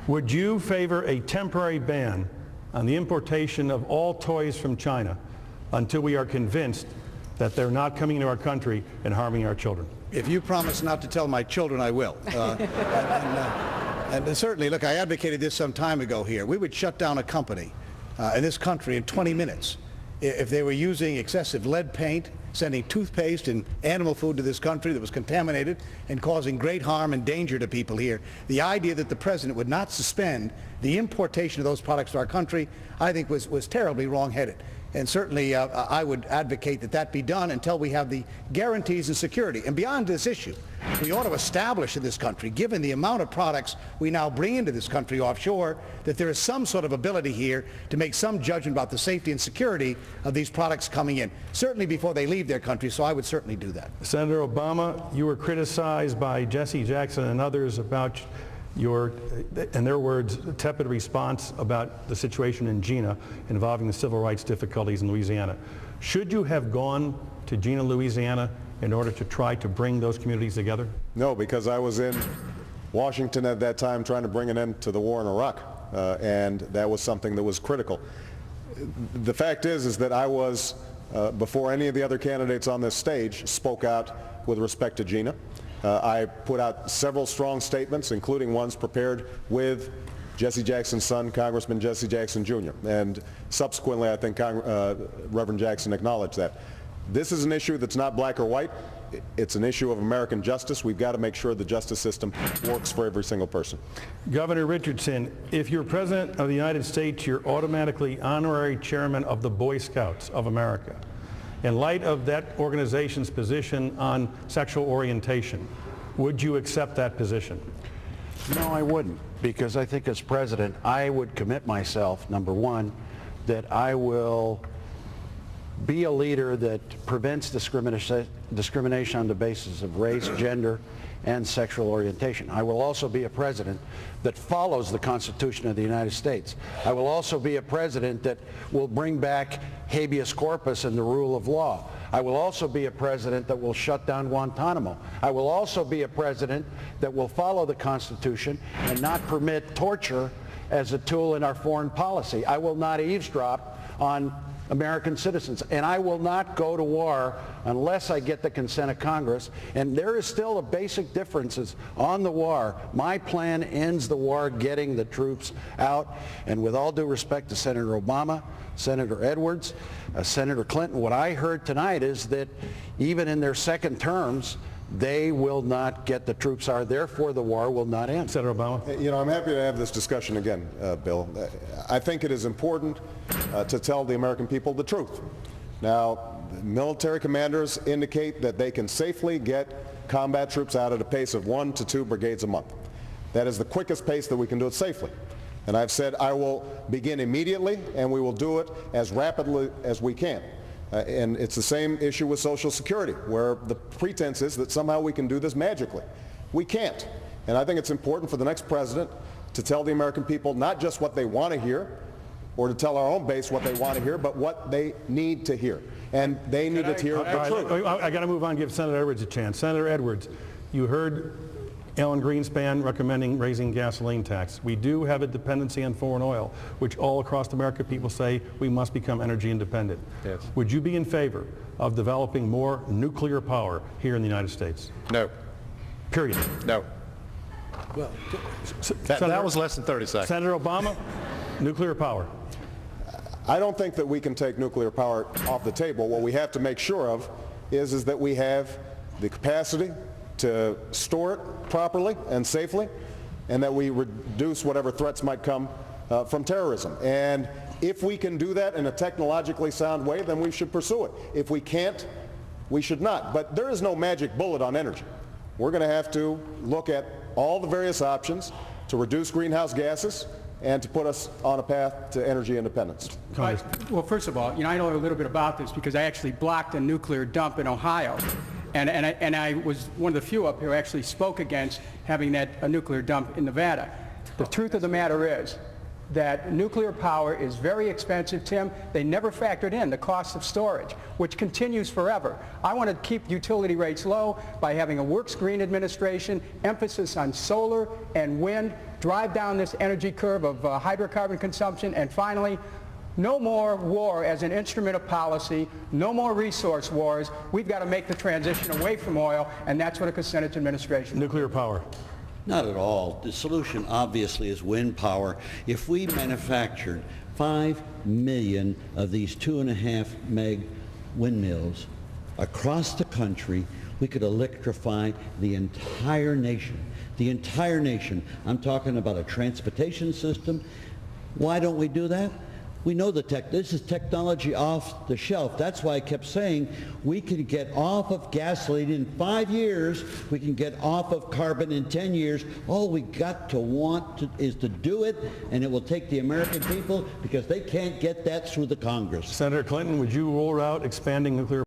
Would you favor a temporary ban on the importation of all toys from China until we are convinced that they're not coming into our country and harming our children? If you promise not to tell my children, I will. And certainly, look, I advocated this some time ago here. We would shut down a company in this country in 20 minutes if they were using excessive lead paint, sending toothpaste and animal food to this country that was contaminated and causing great harm and danger to people here. The idea that the president would not suspend the importation of those products to our country, I think was terribly wrong-headed. And certainly I would advocate that that be done until we have the guarantees and security. And beyond this issue, we ought to establish in this country, given the amount of products we now bring into this country offshore, that there is some sort of ability here to make some judgment about the safety and security of these products coming in, certainly before they leave their country, so I would certainly do that. Senator Obama, you were criticized by Jesse Jackson and others about your, in their words, tepid response about the situation in Jena involving the civil rights difficulties in Louisiana. Should you have gone to Jena, Louisiana in order to try to bring those communities together? No, because I was in Washington at that time trying to bring an end to the war in Iraq, and that was something that was critical. The fact is that I was, before any of the other candidates on this stage, spoke out with respect to Jena. I put out several strong statements, including ones prepared with Jesse Jackson's son, Congressman Jesse Jackson Jr. And subsequently, I think Reverend Jackson acknowledged that. This is an issue that's not black or white. It's an issue of American justice. We've got to make sure the justice system works for every single person. Governor Richardson, if you're President of the United States, you're automatically honorary chairman of the Boy Scouts of America. In light of that organization's position on sexual orientation, would you accept that position? No, I wouldn't, because I think as president, I would commit myself, number one, that I will be a leader that prevents discrimination on the basis of race, gender, and sexual orientation. I will also be a president that follows the Constitution of the United States. I will also be a president that will bring back habeas corpus and the rule of law. I will also be a president that will shut down Guantanamo. I will also be a president that will follow the Constitution and not permit torture as a tool in our foreign policy. I will not eavesdrop on American citizens, and I will not go to war unless I get the consent of Congress. And there is still a basic differences on the war. My plan ends the war getting the troops out, and with all due respect to Senator Obama, Senator Edwards, Senator Clinton, what I heard tonight is that even in their second terms, they will not get the troops out. Therefore, the war will not end. Senator Obama? You know, I'm happy to have this discussion again, Bill. I think it is important to tell the American people the truth. Now, military commanders indicate that they can safely get combat troops out at a pace of 1 to 2 brigades a month. That is the quickest pace that we can do it safely. And I've said I will begin immediately, and we will do it as rapidly as we can. And it's the same issue with Social Security, where the pretense is that somehow we can do this magically. We can't. And I think it's important for the next president to tell the American people not just what they want to hear, or to tell our own base what they want to hear, but what they need to hear. And they need to hear the truth. I got to move on and give Senator Edwards a chance. Senator Edwards, you heard Alan Greenspan recommending raising gasoline tax. We do have a dependency on foreign oil, which all across America people say we must become energy independent. Yes. Would you be in favor of developing more nuclear power here in the United States? No. Period. No. Well, that was less than 30 seconds. Senator Obama, nuclear power. I don't think that we can take nuclear power off the table. What we have to make sure of is that we have the capacity to store it properly and safely, and that we reduce whatever threats might come from terrorism. And if we can do that in a technologically sound way, then we should pursue it. If we can't, we should not. But there is no magic bullet on energy. We're going to have to look at all the various options to reduce greenhouse gases and to put us on a path to energy independence. Well, first of all, I know a little bit about this because I actually blocked a nuclear dump in Ohio. And I was one of the few up here who actually spoke against having a nuclear dump in Nevada. The truth of the matter is that nuclear power is very expensive, Tim. They never factored in the cost of storage, which continues forever. I want to keep utility rates low by having a works green administration, emphasis on solar and wind, drive down this energy curve of hydrocarbon consumption, and finally, no more war as an instrument of policy, no more resource wars. We've got to make the transition away from oil, and that's what a Kucinich administration. Nuclear power. Not at all. The solution obviously is wind power. If we manufactured 5 million of these 2.5 meg windmills across the country, we could electrify the entire nation. The entire nation. I'm talking about a transportation system. Why don't we do that? We know this is technology off the shelf. That's why I kept saying we can get off of gasoline in 5 years. We can get off of carbon in 10 years. All we got to want is to do it, and it will take the American people, because they can't get that through the Congress. Senator Clinton, would you roll out expanding nuclear